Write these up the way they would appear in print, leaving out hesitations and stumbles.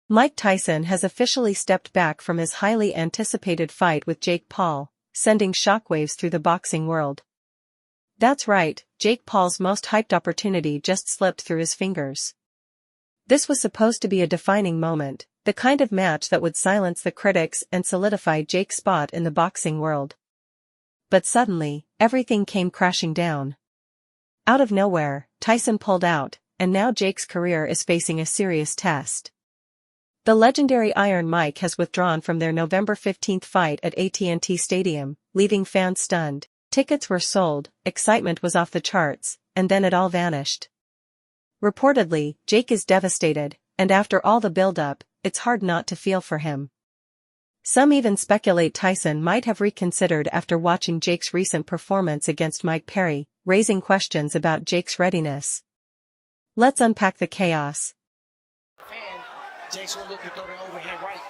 Mike Tyson has officially stepped back from his highly anticipated fight with Jake Paul, sending shockwaves through the boxing world. That's right, Jake Paul's most hyped opportunity just slipped through his fingers. This was supposed to be a defining moment, the kind of match that would silence the critics and solidify Jake's spot in the boxing world. But suddenly, everything came crashing down. Out of nowhere, Tyson pulled out, and now Jake's career is facing a serious test. The legendary Iron Mike has withdrawn from their November 15th fight at AT&T Stadium, leaving fans stunned. Tickets were sold, excitement was off the charts, and then it all vanished. Reportedly, Jake is devastated, and after all the build-up, it's hard not to feel for him. Some even speculate Tyson might have reconsidered after watching Jake's recent performance against Mike Perry, raising questions about Jake's readiness. Let's unpack the chaos. Jake's gonna look to throw the overhead right.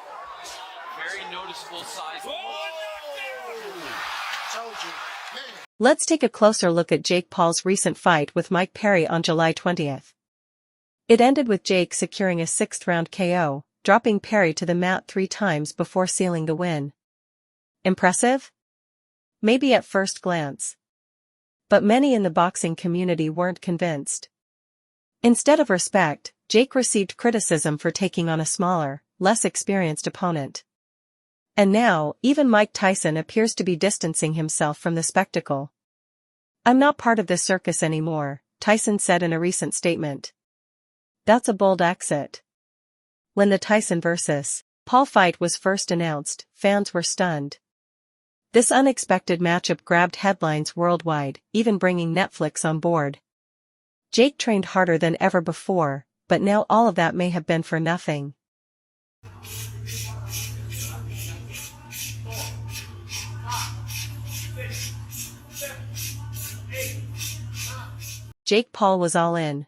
Very noticeable size. Told you. Let's take a closer look at Jake Paul's recent fight with Mike Perry on July 20th. It ended with Jake securing a 6th-round KO, dropping Perry to the mat 3 times before sealing the win. Impressive? Maybe at first glance. But many in the boxing community weren't convinced. Instead of respect, Jake received criticism for taking on a smaller, less experienced opponent. And now, even Mike Tyson appears to be distancing himself from the spectacle. "I'm not part of this circus anymore," Tyson said in a recent statement. That's a bold exit. When the Tyson vs. Paul fight was first announced, fans were stunned. This unexpected matchup grabbed headlines worldwide, even bringing Netflix on board. Jake trained harder than ever before, but now all of that may have been for nothing. Jake Paul was all in.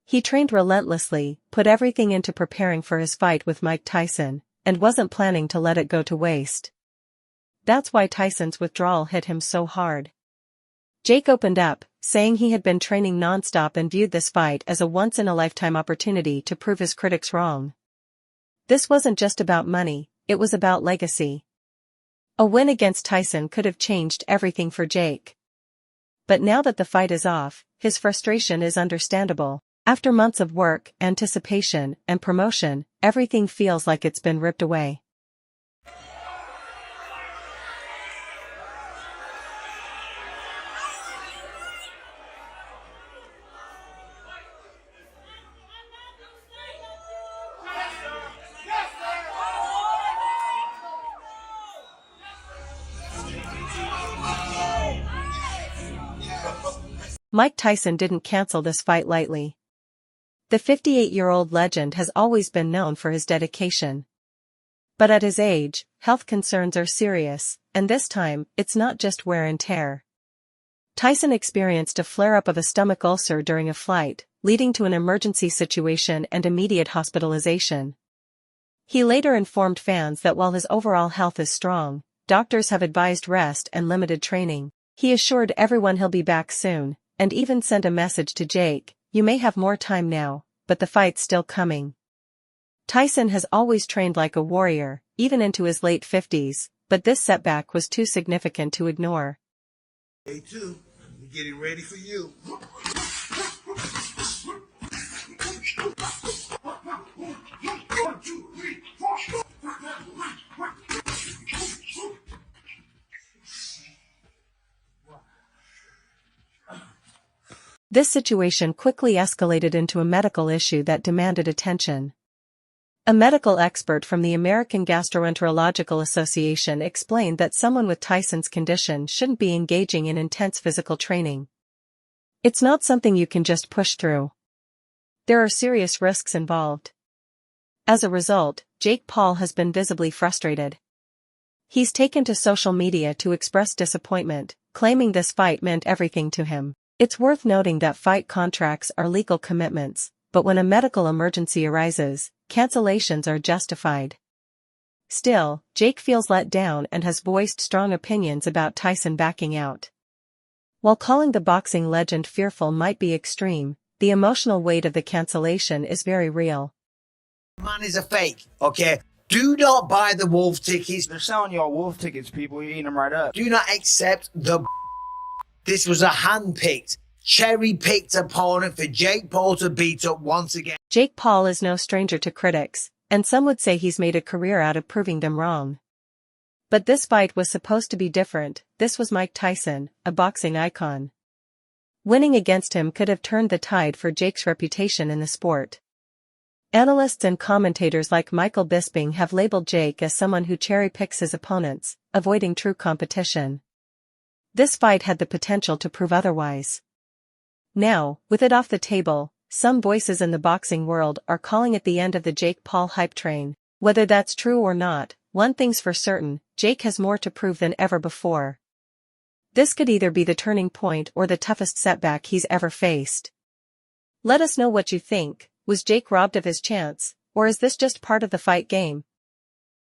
He trained relentlessly, put everything into preparing for his fight with Mike Tyson, and wasn't planning to let it go to waste. That's why Tyson's withdrawal hit him so hard. Jake opened up, saying he had been training non-stop and viewed this fight as a once-in-a-lifetime opportunity to prove his critics wrong. This wasn't just about money, it was about legacy. A win against Tyson could have changed everything for Jake. But now that the fight is off, his frustration is understandable. After months of work, anticipation, and promotion, everything feels like it's been ripped away. Mike Tyson didn't cancel this fight lightly. The 58-year-old legend has always been known for his dedication. But at his age, health concerns are serious, and this time, it's not just wear and tear. Tyson experienced a flare-up of a stomach ulcer during a flight, leading to an emergency situation and immediate hospitalization. He later informed fans that while his overall health is strong, doctors have advised rest and limited training. He assured everyone he'll be back soon, and even sent a message to Jake, "You may have more time now, but the fight's still coming." Tyson has always trained like a warrior, even into his late 50s, but this setback was too significant to ignore. Day 2, we're getting ready for you. 1, 2, 3, 4. This situation quickly escalated into a medical issue that demanded attention. A medical expert from the American Gastroenterological Association explained that someone with Tyson's condition shouldn't be engaging in intense physical training. It's not something you can just push through. There are serious risks involved. As a result, Jake Paul has been visibly frustrated. He's taken to social media to express disappointment, claiming this fight meant everything to him. It's worth noting that fight contracts are legal commitments, but when a medical emergency arises, cancellations are justified. Still, Jake feels let down and has voiced strong opinions about Tyson backing out. While calling the boxing legend fearful might be extreme, the emotional weight of the cancellation is very real. Man is a fake, okay? Do not buy the wolf tickets. They're selling y'all wolf tickets, people. You're eating them right up. Do not accept the This was a hand-picked, cherry-picked opponent for Jake Paul to beat up once again. Jake Paul is no stranger to critics, and some would say he's made a career out of proving them wrong. But this fight was supposed to be different. This was Mike Tyson, a boxing icon. Winning against him could have turned the tide for Jake's reputation in the sport. Analysts and commentators like Michael Bisping have labeled Jake as someone who cherry-picks his opponents, avoiding true competition. This fight had the potential to prove otherwise. Now, with it off the table, some voices in the boxing world are calling it the end of the Jake Paul hype train. Whether that's true or not, one thing's for certain, Jake has more to prove than ever before. This could either be the turning point or the toughest setback he's ever faced. Let us know what you think. Was Jake robbed of his chance, or is this just part of the fight game?